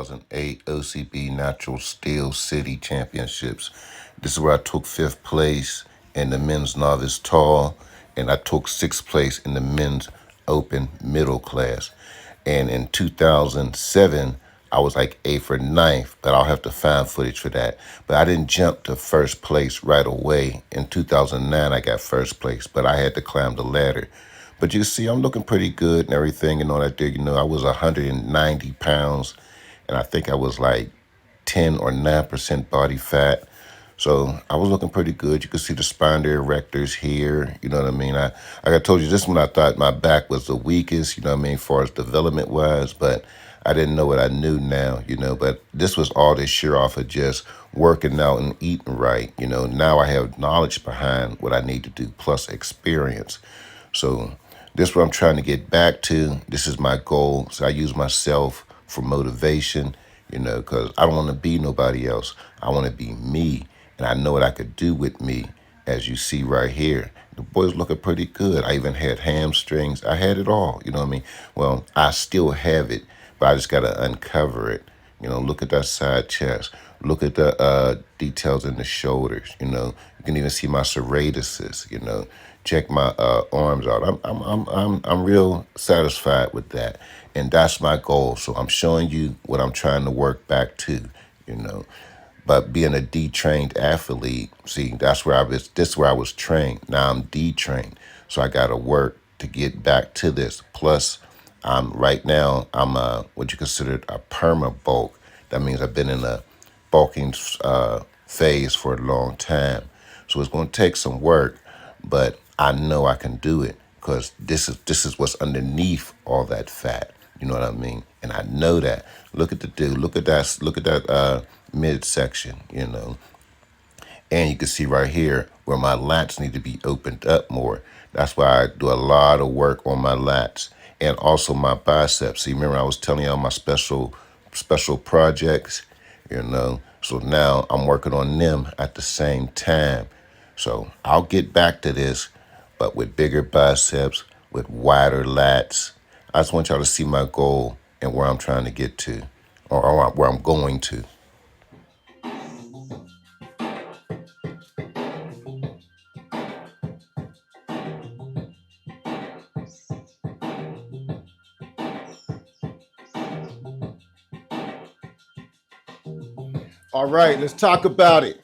2008 OCB Natural Steel City Championships. This is where I took 5th place in the men's novice tall, and I took 6th place in the men's open middle class. And in 2007, I was like 8th or 9th, but I'll have to find footage for that. But I didn't jump to 1st place right away. In 2009, I got 1st place, but I had to climb the ladder. But you see, I'm looking pretty good and everything and all that there. You know, I was 190 pounds, and I think I was like 10 or 9% body fat. So I was looking pretty good. You could see the spinal erectors here. You know what I mean? Like I told you, this one I thought my back was the weakest, you know what I mean, as far as development wise, but I didn't know what I knew now, you know, but this was all this sheer off of just working out and eating right. You know, now I have knowledge behind what I need to do plus experience. So this is what I'm trying to get back to. This is my goal. So I use myself for motivation, you know, because I don't want to be nobody else. I want to be me. And I know what I could do with me, as you see right here. The boy's looking pretty good. I even had hamstrings. I had it all, you know what I mean? Well, I still have it, but I just got to uncover it. You know, look at that side chest. Look at the details in the shoulders, you know. You can even see my serratuses, you know. Check my arms out. I'm real satisfied with that. And that's my goal. So I'm showing you what I'm trying to work back to, you know. But being a detrained athlete, see, this is where I was trained. Now I'm detrained. So I gotta work to get back to this. Plus, right now I'm what you consider a perma bulk. That means I've been in a bulking phase for a long time. So it's gonna take some work, but I know I can do it because this is what's underneath all that fat. You know what I mean? And I know that. Look at the dude. Look at that midsection, you know. And you can see right here where my lats need to be opened up more. That's why I do a lot of work on my lats and also my biceps. See, remember I was telling you all my special projects, you know. So now I'm working on them at the same time. So I'll get back to this, but with bigger biceps, with wider lats. I just want y'all to see my goal and where I'm trying to get to, or where I'm going to. All right, let's talk about it.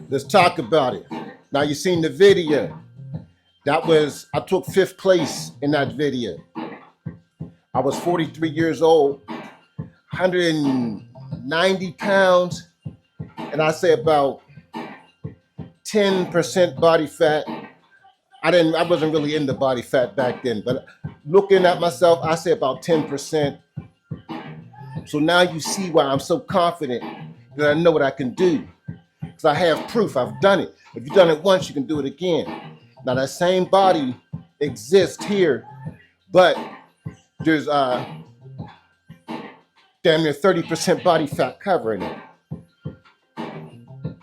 Let's talk about it. Now you seen the video. I took 5th place in that video. I was 43 years old, 190 pounds, and I say about 10% body fat. I wasn't really into body fat back then, but looking at myself, I say about 10%. So now you see why I'm so confident that I know what I can do. Because I have proof, I've done it. If you've done it once, you can do it again. Now that same body exists here, but there's damn near 30% body fat covering it.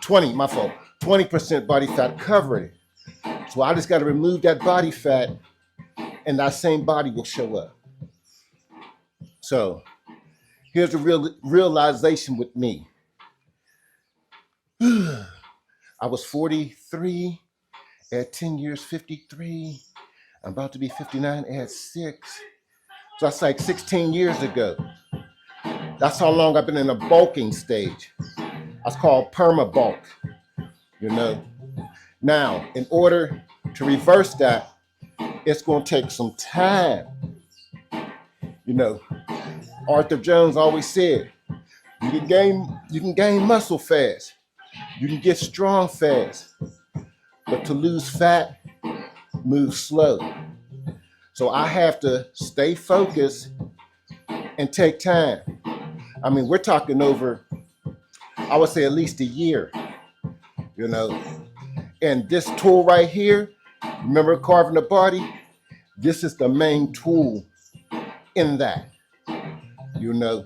20% body fat covering it. So I just got to remove that body fat and that same body will show up. So here's the realization with me. I was 43, at 10 years, 53. I'm about to be 59 at 6. So that's like 16 years ago. That's how long I've been in a bulking stage. That's called perma bulk, you know. Now, in order to reverse that, it's going to take some time. You know, Arthur Jones always said, you can gain muscle fast. You can get strong fast. But to lose fat, move slow. So I have to stay focused and take time. I mean, we're talking over, I would say at least a year, you know. And this tool right here, remember carving the body? This is the main tool in that, you know.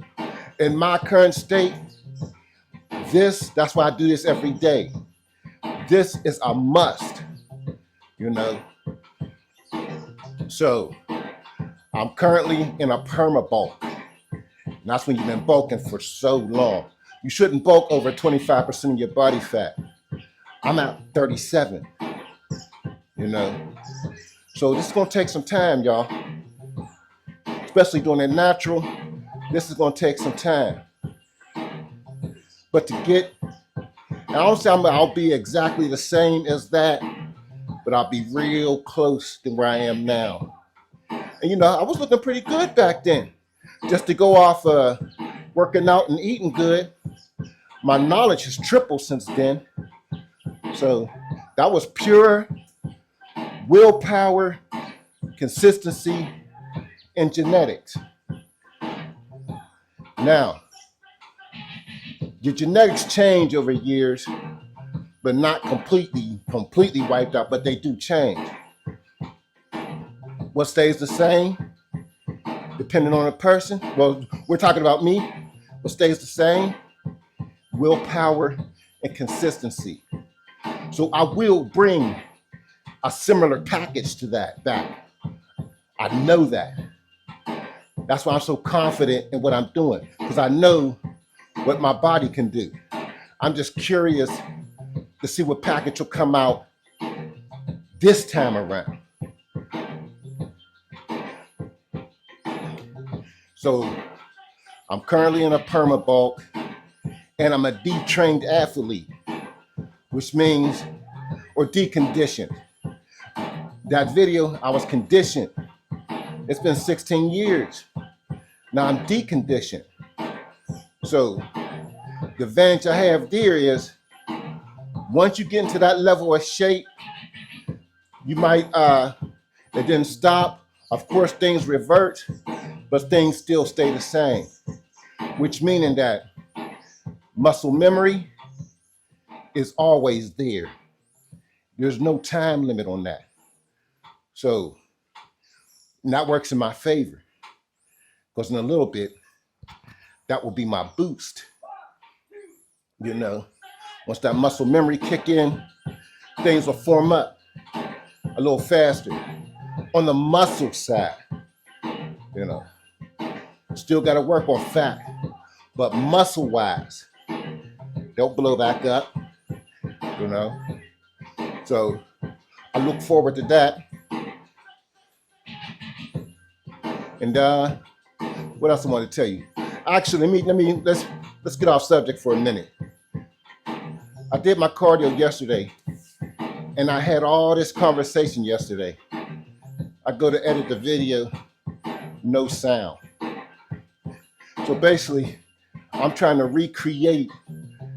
In my current state, that's why I do this every day. This is a must, you know. So I'm currently in a perma bulk. And that's when you've been bulking for so long. You shouldn't bulk over 25% of your body fat. I'm at 37, you know. So this is gonna take some time, y'all. Especially doing it natural, this is gonna take some time. But to get, I don't say I'll be exactly the same as that, but I'll be real close to where I am now. And you know, I was looking pretty good back then. Just to go off working out and eating good, my knowledge has tripled since then. So that was pure willpower, consistency, and genetics. Now, your genetics change over years, but not completely wiped out, but they do change. What stays the same, depending on the person? Well, we're talking about me. What stays the same? Willpower and consistency. So I will bring a similar package to that back. I know that. That's why I'm so confident in what I'm doing, because I know what my body can do. I'm just curious to see what package will come out this time around. So I'm currently in a perma-bulk, and I'm a detrained athlete, which means, or deconditioned. That video, I was conditioned. It's been 16 years. Now I'm deconditioned. So the advantage I have there is, once you get into that level of shape, you might, it didn't stop. Of course, things revert, but things still stay the same, which meaning that muscle memory is always there. There's no time limit on that. So that works in my favor, because in a little bit, that will be my boost. You know, once that muscle memory kick in, things will form up a little faster on the muscle side. You know, still got to work on fat, but muscle wise, they'll blow back up, you know. So I look forward to that. And what else I want to tell you? Actually, let's get off subject for a minute. I did my cardio yesterday, and I had all this conversation yesterday. I go to edit the video, no sound. So basically, I'm trying to recreate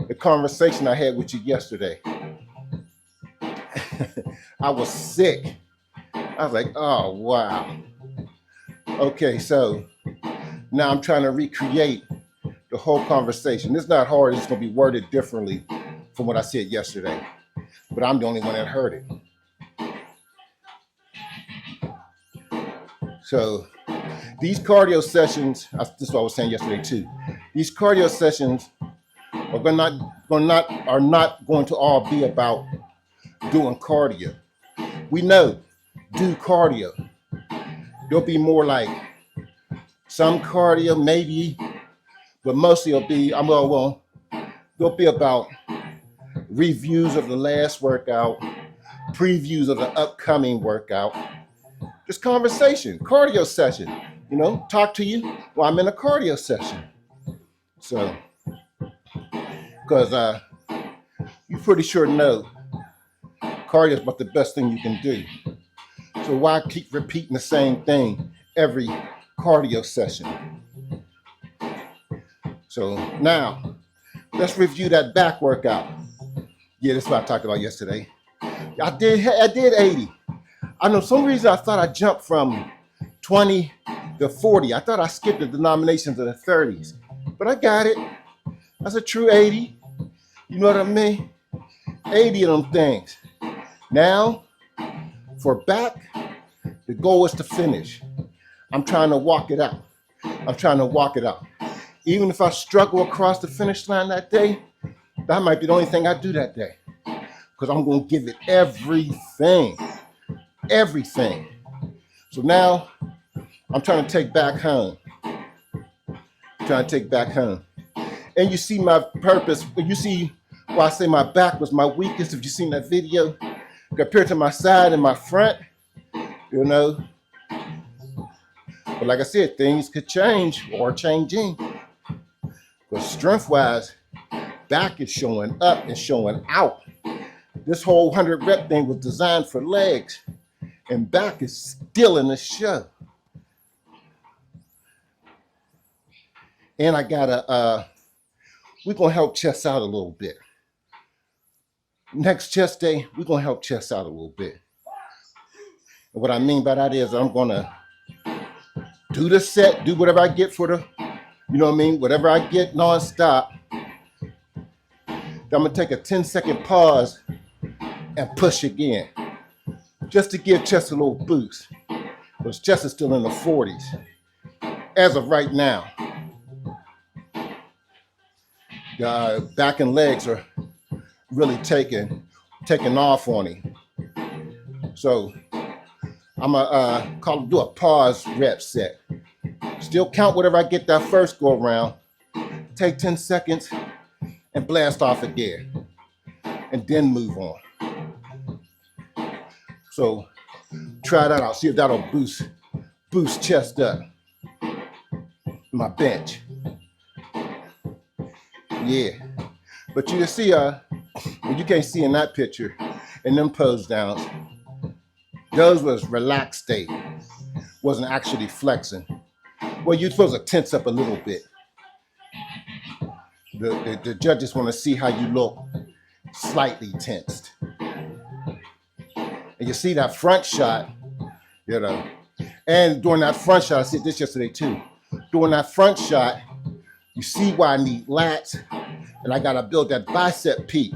the conversation I had with you yesterday. I was sick. I was like, oh, wow. Okay, so now I'm trying to recreate the whole conversation. It's not hard. It's going to be worded differently from what I said yesterday, but I'm the only one that heard it. So these cardio sessions, this is what I was saying yesterday too. These cardio sessions are not going to all be about doing cardio. We know, do cardio. There'll be more like some cardio, maybe, but mostly it'll be, there'll be about reviews of the last workout, previews of the upcoming workout, just conversation, cardio session, you know, talk to you while I'm in a cardio session. So, because you pretty sure know cardio is about the best thing you can do. So why keep repeating the same thing every cardio session? So now, let's review that back workout. Yeah, that's what I talked about yesterday. I did 80. I know some reason I thought I jumped from 20 to 40. I thought I skipped the denominations of the 30s, but I got it. That's a true 80. You know what I mean? 80 of them things. Now, for back, the goal is to finish. I'm trying to walk it out. Even if I struggle across the finish line that day, that might be the only thing I do that day, because I'm going to give it everything. So now I'm trying to take back home trying to take back home. And you see my purpose. You see why I say my back was my weakest. If you seen that video, compared to my side and my front, you know. But like I said, things could change or changing. But strength-wise, back is showing up and showing out. This whole 100 rep thing was designed for legs, and back is still in the show. And I got we're gonna help chest out a little bit. Next chest day, we're gonna help chest out a little bit. And what I mean by that is I'm gonna do the set, do whatever I get for the, you know what I mean, whatever I get nonstop. Then I'm gonna take a 10-second pause and push again, just to give chest a little boost. Because chest is still in the 40s as of right now. Back and legs are really taking off on him. So I'm gonna do a pause rep set. Still count whatever I get that first go around. Take 10 seconds and blast off again, and then move on. So try that out. See if that'll boost chest up. My bench. Yeah. But you can see what you can't see in that picture, in them pose downs, those was relaxed state. Wasn't actually flexing. Well, you're supposed to tense up a little bit. The judges want to see how you look slightly tensed. And you see that front shot, you know. And during that front shot, I said this yesterday too. During that front shot, you see why I need lats, and I gotta build that bicep peak.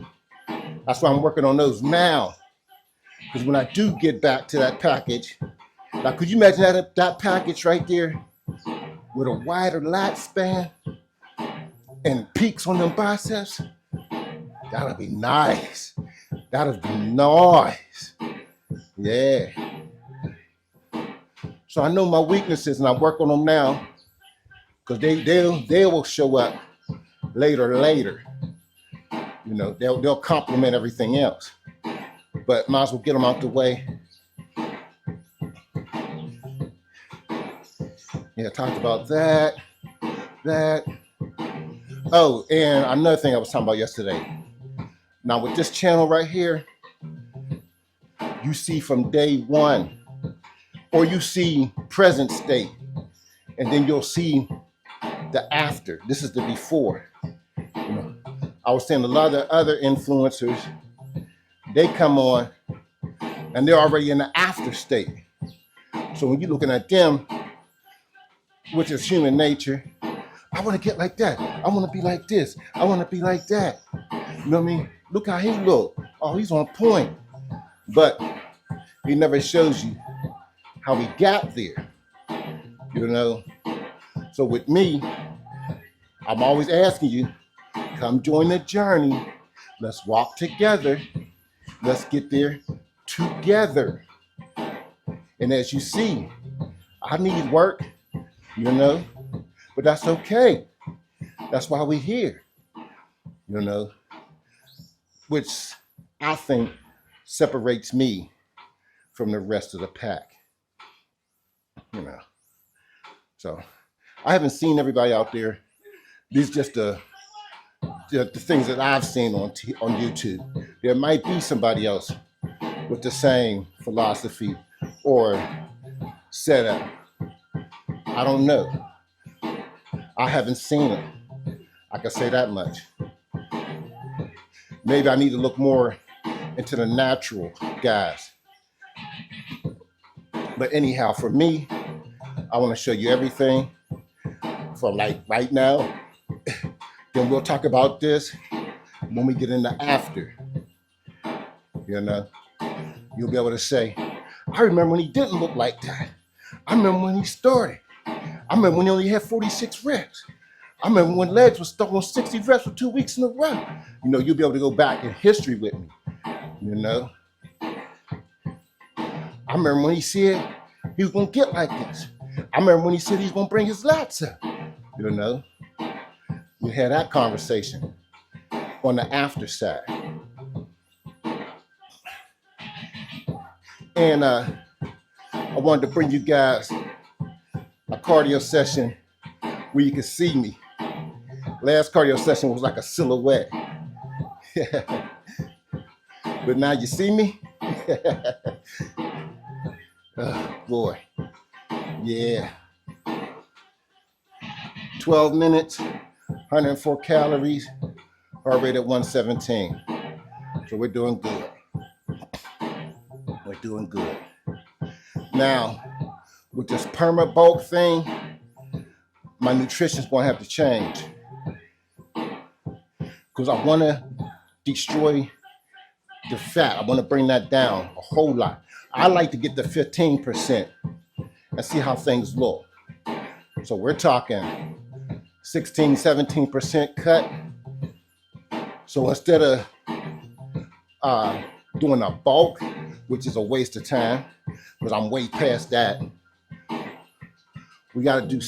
That's why I'm working on those now. Because when I do get back to that package, now could you imagine that package right there with a wider lat span and peaks on them biceps? That'll be nice. That'll be nice. Yeah. So I know my weaknesses and I work on them now, because they will show up later. You know, they'll complement everything else. But might as well get them out the way. Yeah, I talked about that. Oh, and another thing I was talking about yesterday. Now with this channel right here, you see from day one, or you see present state, and then you'll see the after. This is the before. You know, I was saying a lot of the other influencers, they come on and they're already in the after state. So when you're looking at them, which is human nature, I want to get like that. I want to be like this. I want to be like that. You know what I mean? Look how he look. Oh, he's on point. But he never shows you how he got there. You know? So with me, I'm always asking you, come join the journey. Let's walk together. Let's get there together. And as you see, I need work, you know, but that's okay. That's why we're here, you know, which I think separates me from the rest of the pack, you know. So I haven't seen everybody out there. These are just the things that I've seen on YouTube. There might be somebody else with the same philosophy or setup. I don't know. I haven't seen it. I can say that much. Maybe I need to look more into the natural guys. But anyhow, for me, I want to show you everything from like right now. Then we'll talk about this when we get into after. You know, you'll be able to say, I remember when he didn't look like that. I remember when he started. I remember when he only had 46 reps. I remember when legs was stuck on 60 reps for 2 weeks in a row. You know, you'll be able to go back in history with me. You know, I remember when he said he was going to get like this. I remember when he said he's going to bring his lats up. You know, We had that conversation on the after side. And I wanted to bring you guys a cardio session where you can see me. Last cardio session was like a silhouette. But now you see me? Oh, boy. Yeah. 12 minutes, 104 calories, heart rate at 117. So we're doing good. We're doing good. Now, with this perma bulk thing, my nutrition's gonna have to change because I wanna destroy the fat. I wanna bring that down a whole lot. I like to get to 15% and see how things look. So we're talking 16, 17% cut. So instead of doing a bulk, which is a waste of time, because I'm way past that, we gotta do,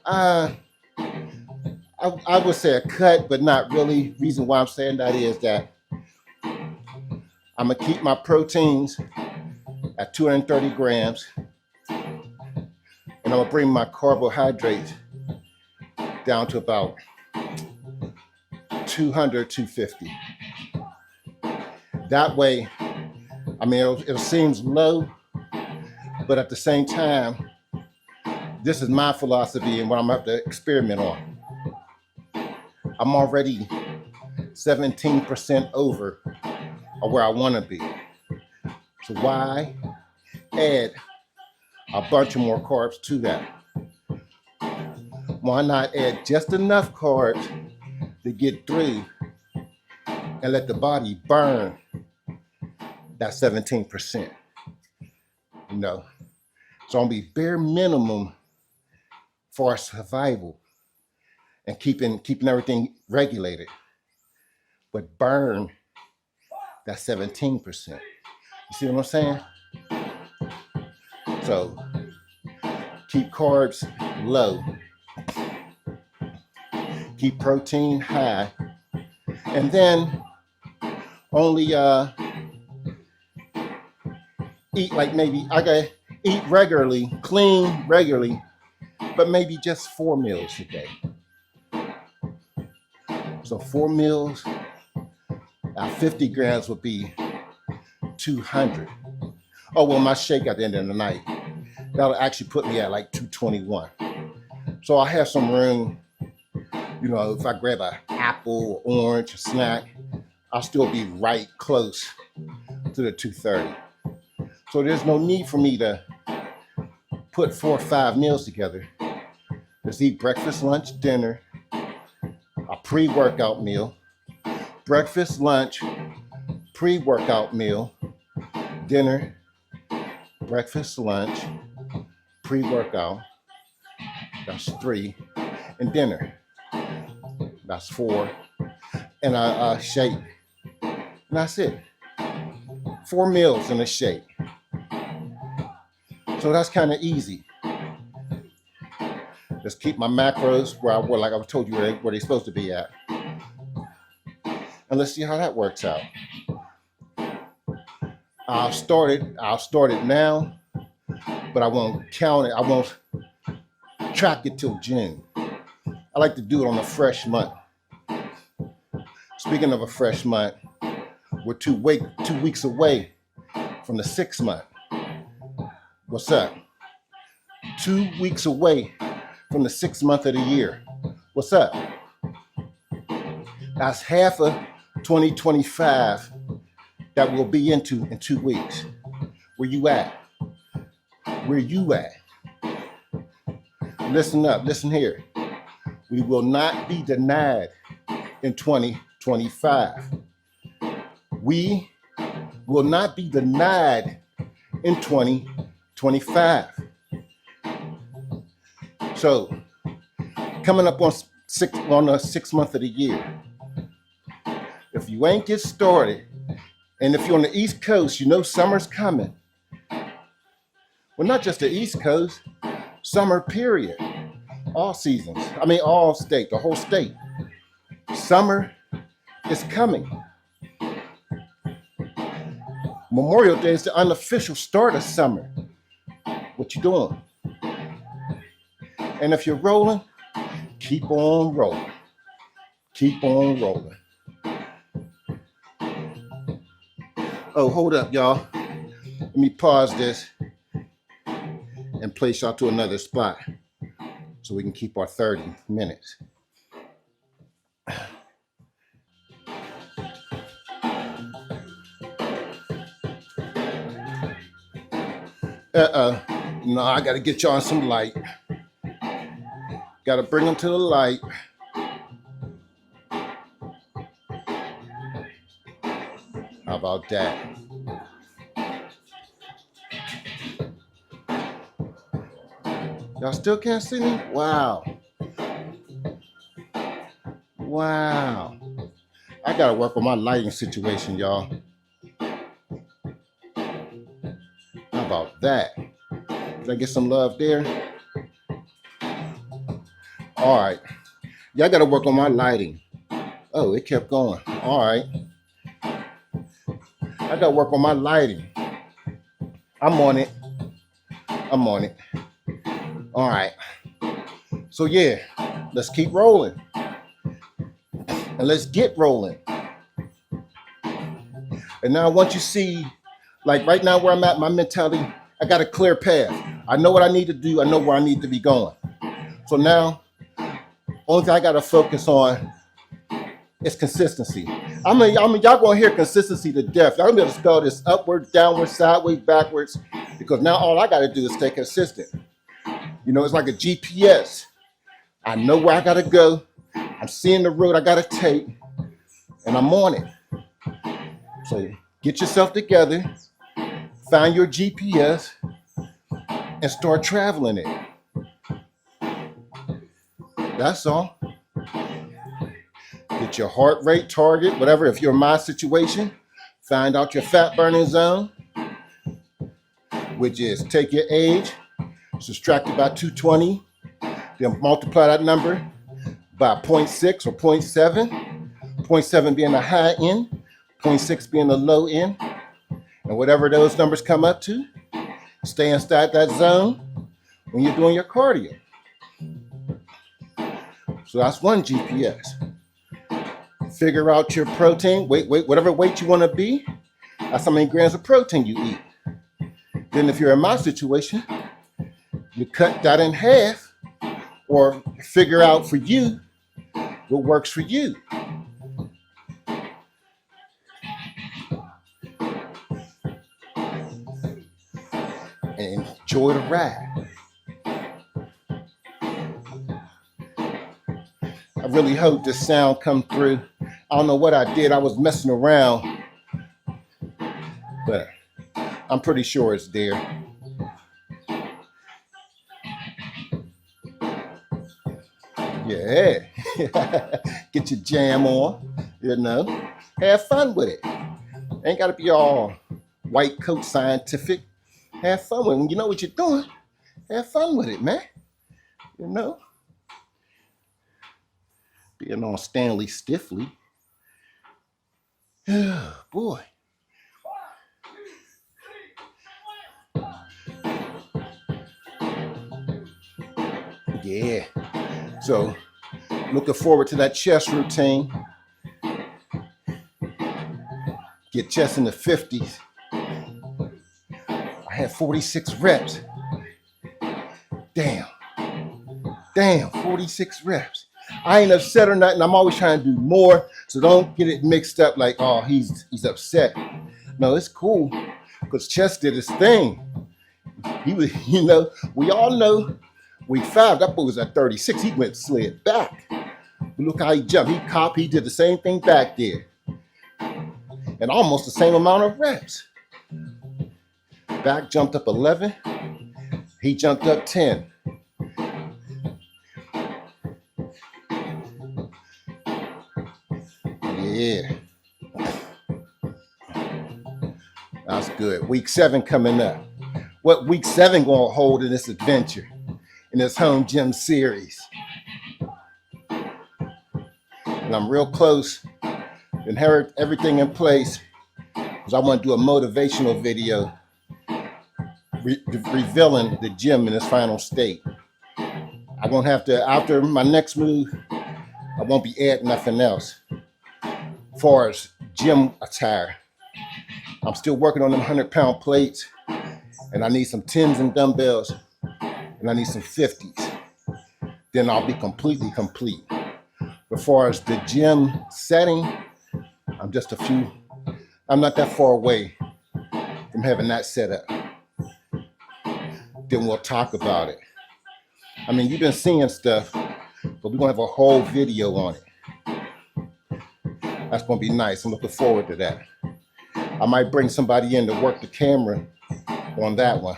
I would say a cut, but not really. Reason why I'm saying that is that I'm gonna keep my proteins at 230 grams, and I'm gonna bring my carbohydrates down to about 200, 250. That way, I mean, it seems low, but at the same time, this is my philosophy and what I'm gonna have to experiment on. I'm already 17% over where I wanna be. So why add a bunch of more carbs to that? Why not add just enough carbs to get through and let the body burn that 17%? You know, so I'm gonna be bare minimum for our survival and keeping everything regulated, but burn that 17%. You see what I'm saying? So keep carbs low, keep protein high, and then only eat like maybe I gotta eat regularly, clean regularly, but maybe just 4 meals a day. So 4 meals at 50 grams would be 200. Oh, well, my shake at the end of the night, that'll actually put me at like 221. So I have some room, you know, if I grab an apple or orange or snack, I'll still be right close to the 230. So there's no need for me to put 4 or 5 meals together. Just eat breakfast, lunch, dinner, a pre-workout meal, breakfast, lunch, pre-workout meal, dinner, breakfast, lunch, pre-workout, that's 3, and dinner, that's 4, and a shake, and that's it. 4 meals and a shake. So that's kind of easy. Just keep my macros where like I told you where they're supposed to be at. And let's see how that works out. I'll start it now, but I won't count it. I won't track it till June. I like to do it on a fresh month. Speaking of a fresh month, we're 2 weeks away from the 6th month. What's up? 2 weeks away from the 6th month of the year. What's up? That's half of 2025 that we'll be into in 2 weeks. Where you at? Where you at? Listen up, listen here. We will not be denied in 2025. We will not be denied in 2025. So, coming up on the 6th month of the year, if you ain't get started, and if you're on the East Coast, you know summer's coming. Well, not just the East Coast, summer period. all seasons. I mean, all state, the whole state. Summer is coming. Memorial Day is the unofficial start of summer. What you doing? And if you're rolling, keep on rolling. Keep on rolling. Oh, hold up, y'all. Let me pause this and place y'all to another spot so we can keep our 30 minutes. No, I gotta get y'all some light. Gotta bring them to the light. How about that? Y'all still can't see me? Wow. Wow. I gotta work on my lighting situation, y'all. How about that? Did I get some love there? All right. Y'all gotta work on my lighting. Oh, it kept going. All right. I gotta work on my lighting. I'm on it. I'm on it. All right. So yeah, let's keep rolling. And let's get rolling. And now once you see, like right now where I'm at, my mentality, I got a clear path. I know what I need to do. I know where I need to be going. So now, only thing I got to focus on is consistency. I mean, y'all gonna hear consistency to death. Y'all gonna be able to spell this upward, downward, sideways, backwards, because now all I got to do is stay consistent. You know, it's like a GPS. I know where I got to go. I'm seeing the road I got to take, and I'm on it. So get yourself together, find your GPS, and start traveling it. That's all. Get your heart rate target, whatever. If you're in my situation, find out your fat burning zone, which is take your age, subtract it by 220, then multiply that number by 0.6 or 0.7, 0.7 being the high end, 0.6 being the low end, and whatever those numbers come up to, stay inside that zone when you're doing your cardio. So that's one GPS. Figure out your protein, whatever weight you want to be, that's how many grams of protein you eat. Then if you're in my situation, you cut that in half or figure out for you what works for you. And enjoy the ride. I really hope this sound come through. I don't know what I did. I was messing around, but I'm pretty sure it's there. Yeah. Get your jam on, you know. Have fun with it. Ain't got to be all white coat scientific. Have fun with it. When you know what you're doing, have fun with it, man. You know. Being on Stanley Stiffly. Oh, boy. Yeah. So, looking forward to that chest routine. Get chest in the 50s. I had 46 reps. Damn, 46 reps. I ain't upset or nothing. I'm always trying to do more. So don't get it mixed up like, oh, he's upset. No, it's cool. Because chest did his thing. He was, you know, we all know week 5, that boy was at 36. He went slid back. But look how he jumped. He did the same thing back there. And almost the same amount of reps. Back jumped up 11. He jumped up 10. Yeah. That's good. Week 7 coming up. What week 7 gonna hold in this adventure, in this home gym series? and I'm real close to inherit everything in place because I want to do a motivational video revealing the gym in its final state. I won't have to, after my next move, I won't be adding nothing else. As far as gym attire, I'm still working on them 100-pound plates, and I need some 10s and dumbbells, and I need some 50s. Then I'll be completely complete. As far as the gym setting, I'm not that far away from having that set up. Then we'll talk about it. I mean, you've been seeing stuff, but we're gonna have a whole video on it. That's gonna be nice. I'm looking forward to that. I might bring somebody in to work the camera on that one.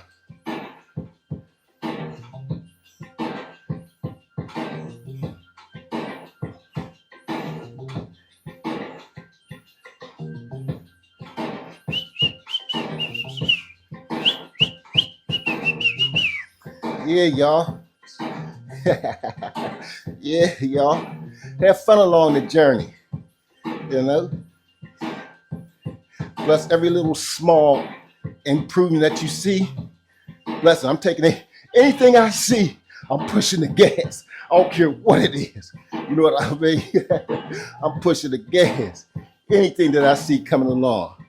Yeah, y'all. Yeah, y'all. Have fun along the journey, you know? Plus, every little small improvement that you see, listen, I'm taking it. Anything I see, I'm pushing the gas. I don't care what it is. You know what I mean? I'm pushing the gas. Anything that I see coming along,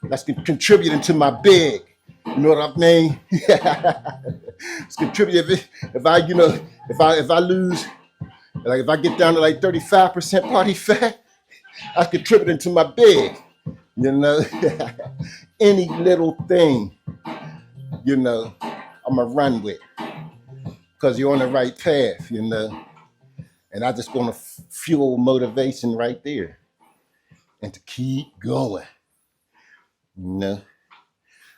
that's contributing to my big. You know what I mean? It's contributing. If I lose, like if I get down to like 35% body fat, that's contributing to my big. You know, any little thing, you know, I'm gonna run with, because you're on the right path, you know, and I just gonna fuel motivation right there, and to keep going. You know,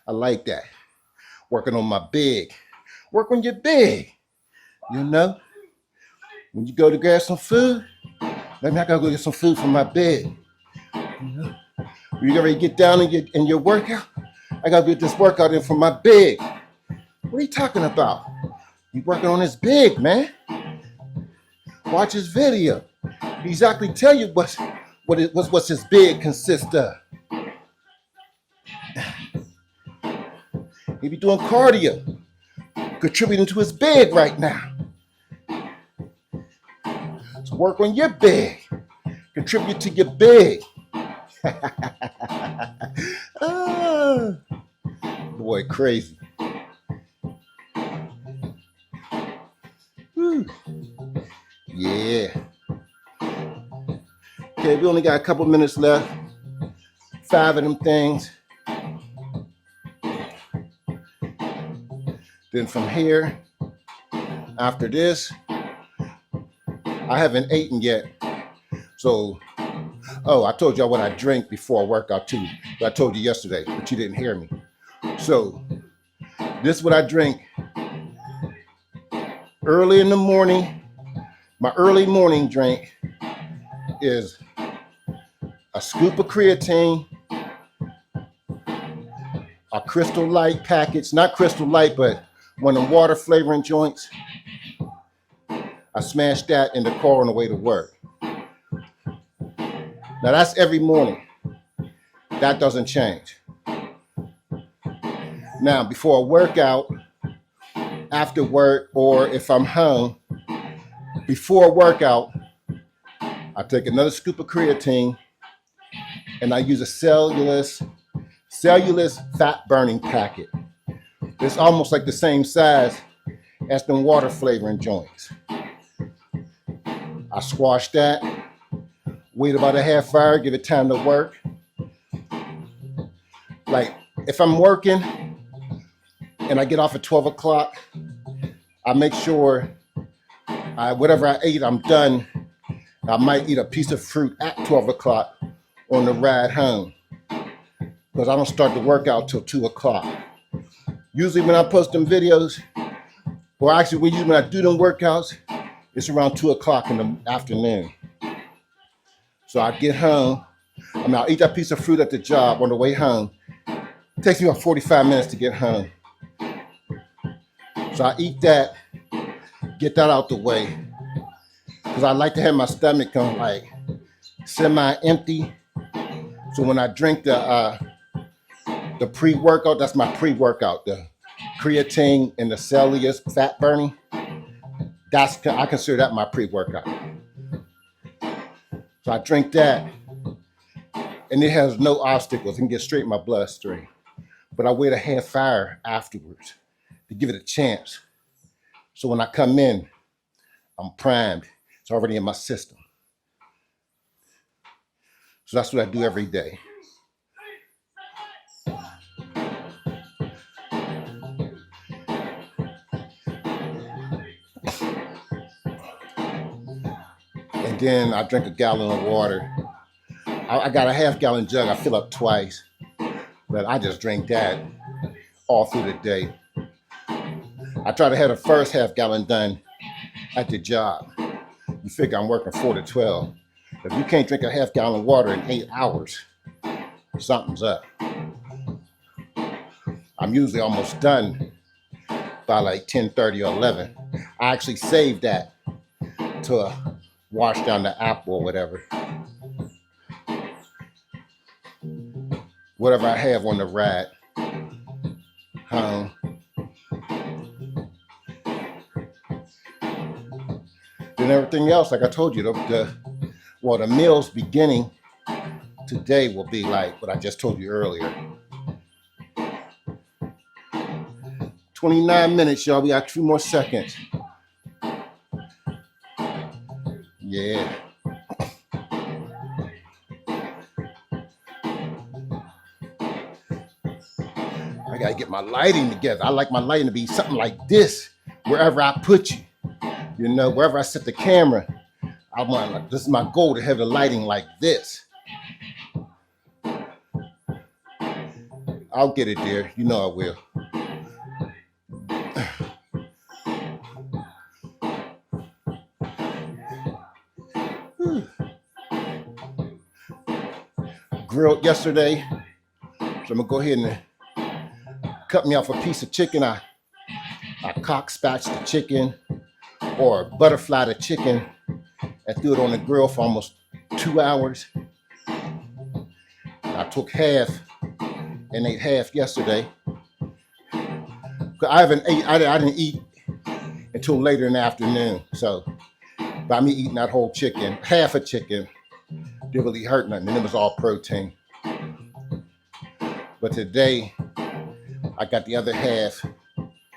I like that. Working on my big. Work on your big. You know, when you go to grab some food, maybe I gotta go get some food for my big. You know, when you ready to get down in your workout, I gotta get this workout in for my big. What are you talking about? You working on his big, man. Watch his video. He exactly tell you what's his big consist of. He be doing cardio, contributing to his big right now. So work on your big. Contribute to your big. Oh, boy, crazy. Whew. Yeah. Okay, we only got a couple minutes left. 5 of them things. Then from here, after this, I haven't eaten yet. So, I told y'all what I drink before I work out too. But I told you yesterday, but you didn't hear me. So, this is what I drink early in the morning. My early morning drink is a scoop of creatine, a Crystal Light package, not Crystal Light, but one of the water flavoring joints. I smashed that in the car on the way to work. Now that's every morning. That doesn't change. Now, before a workout, after work, or if I'm home, before a workout, I take another scoop of creatine and I use a cellulose fat burning packet. It's almost like the same size as the water flavoring joints. I squash that, wait about a half hour, give it time to work. Like if I'm working and I get off at 12 o'clock, I make sure whatever I ate, I'm done. I might eat a piece of fruit at 12 o'clock on the ride home, because I don't start the workout till 2 o'clock. Usually when I post them videos, or actually when I do them workouts, it's around 2 o'clock in the afternoon. So I get home, I'll eat that piece of fruit at the job on the way home. It takes me about 45 minutes to get home. So I eat that, get that out the way, because I like to have my stomach on like semi-empty. So when I drink the pre-workout, that's my pre-workout, the creatine and the cellulose fat burning. I consider that my pre-workout. So I drink that, and it has no obstacles. It can get straight in my bloodstream. But I wait a half hour afterwards to give it a chance. So when I come in, I'm primed. It's already in my system. So that's what I do every day. And then I drink a gallon of water. I got a half-gallon jug. I fill up twice, but I just drink that all through the day. I try to have the first half-gallon done at the job. You figure I'm working 4 to 12. If you can't drink a half-gallon of water in 8 hours, something's up. I'm usually almost done by like 10:30 or 11. I actually save that to wash down the apple or whatever. Whatever I have on the ride. Then everything else, like I told you, the meals beginning today will be like what I just told you earlier. 29 minutes, y'all. We got 2 more seconds. Yeah. I gotta get my lighting together. I like my lighting to be something like this wherever I put you. You know, wherever I set the camera, this is my goal, to have the lighting like this. I'll get it there. You know I will. Grilled yesterday, so I'm gonna go ahead and cut me off a piece of chicken. I cock spatch the chicken or butterfly the chicken and threw it on the grill for almost 2 hours. I took half and ate half yesterday. I didn't eat until later in the afternoon. So by me eating that whole chicken, half a chicken, didn't really hurt nothing, and it was all protein. But today, I got the other half,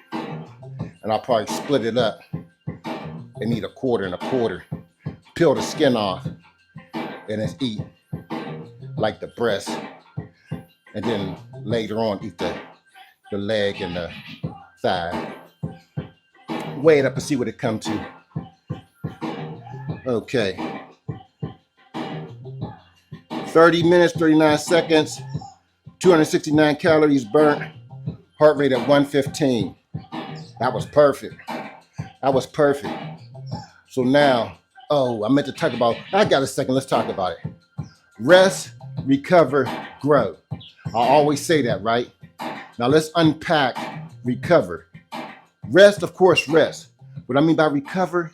and I'll probably split it up and eat a quarter and a quarter. Peel the skin off, and then eat like the breast. And then later on, eat the leg and the thigh. Weigh it up and see what it comes to. Okay. 30 minutes, 39 seconds, 269 calories burnt, heart rate at 115. That was perfect. That was perfect. So now, I meant to talk about, I got a second, let's talk about it. Rest, recover, grow. I always say that, right? Now let's unpack recover. Rest, of course, rest. What I mean by recover,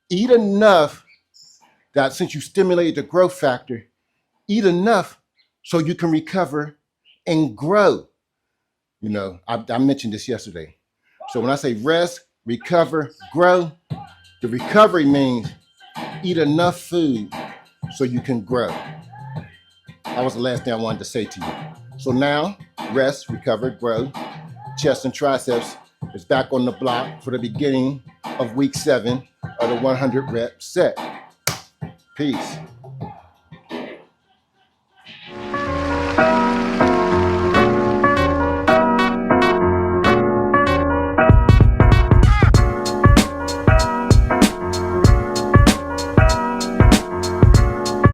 eat enough that since you stimulated the growth factor, eat enough so you can recover and grow. You know, I mentioned this yesterday. So when I say rest, recover, grow, the recovery means eat enough food so you can grow. That was the last thing I wanted to say to you. So now, rest, recover, grow. Chest and triceps is back on the block for the beginning of week 7 of the 100 rep set. Peace.